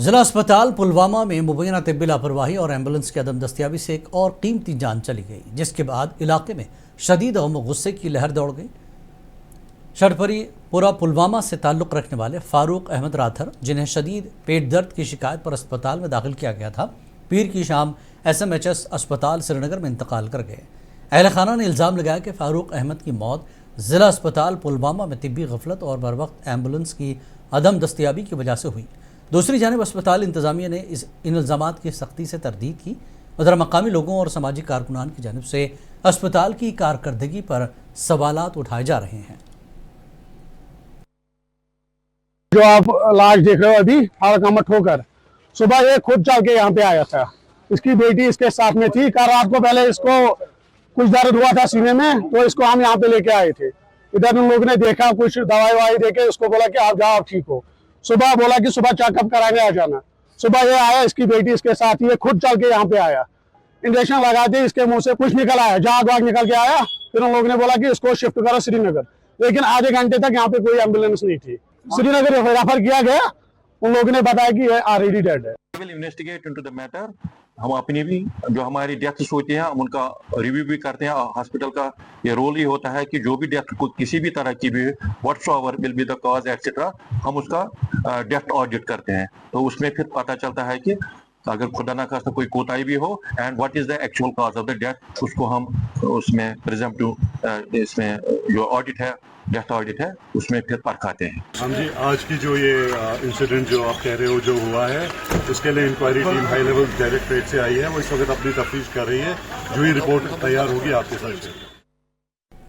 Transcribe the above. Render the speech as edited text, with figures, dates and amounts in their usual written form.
जिला अस्पताल पुलवामा में मुबैना तिब्बी लापरवाही और एम्बुलेंस की अदम दस्तियाबी से एक और कीमती जान चली गई, जिसके बाद इलाके में शदीद गम और गुस्से की लहर दौड़ गई। शरपरीपुरा पुलवामा से ताल्लुक़ रखने वाले फारूक अहमद राथर, जिन्हें शदीद पेट दर्द की शिकायत पर अस्पताल में दाखिल किया गया था, पीर की शाम SMHS अस्पताल श्रीनगर में इंतकाल कर गए। अहल खाना ने इल्ज़ाम लगाया कि फ़ारूक अहमद की मौत ज़िला अस्पताल पुलवामा में तिब्बी गफलत और बर वक्त एम्बुलेंस की अदम दस्तियाबी की वजह से हुई। दूसरी जानिब अस्पताल इंतज़ामिया ने इन इल्ज़ामात की सख्ती से तरदीद की। उधर मकामी लोगों और समाजी कारकुनान की जानिब से अस्पताल की कारकर्दगी पर सवालात उठाए जा रहे हैं। जो आप लाश देख रहे हो अभी, फारूक अहमद ठोकर सुबह ये खुद चल के यहाँ पे आया था। इसकी बेटी इसके साथ में थी। कल रात को पहले इसको कुछ दर्द हुआ था सीने में, तो इसको हम यहाँ पे लेके आए थे। इधर उन लोगों ने देखा, कुछ दवाई ववाई देके उसको बोला कि आप जाओ, आप ठीक हो। सुबह बोला कि सुबह चेकअप कराने आ जाना। सुबह ये आया, इसकी बेटी इसके साथ, ये खुद चल के यहाँ पे आया। इंजेक्शन लगा दिए, इसके मुंह से कुछ निकल आया, जाग वाग निकल के आया। फिर उन लोगों ने बोला कि इसको शिफ्ट करो श्रीनगर, लेकिन आधे घंटे तक यहाँ पे कोई एम्बुलेंस नहीं थी। श्रीनगर रेफर किया गया, उन लोगों ने बताया कि ये ऑलरेडी डेड है। Will investigate into the matter. हम अपनी भी जो हमारी डेथ्स होती हैं हम उनका रिव्यू भी करते हैं। हॉस्पिटल का ये रोल ही होता है कि जो भी डेथ को किसी भी तरह की भी whatsoever will be the cause etcetera, हम उसका डेथ ऑडिट करते हैं। तो उसमें फिर पता चलता है कि अगर खुदा ना खास्ता कोई कोताही भी हो and what is the actual cause of the death, उसको हम उसमें प्रिजम्पटिव इसमें जो ऑडिट है, डेथ ऑडिट है, उसमें फिर परखाते हैं। हाँ जी, आज की जो ये इंसिडेंट जो आप कह रहे हो जो हुआ है, इसके लिए inquiry team high level directorate से आई है। वो इस वक्त अपनी तफ्तीश कर रही है। जो ही रिपोर्ट तैयार होगी आपके साथ शेयर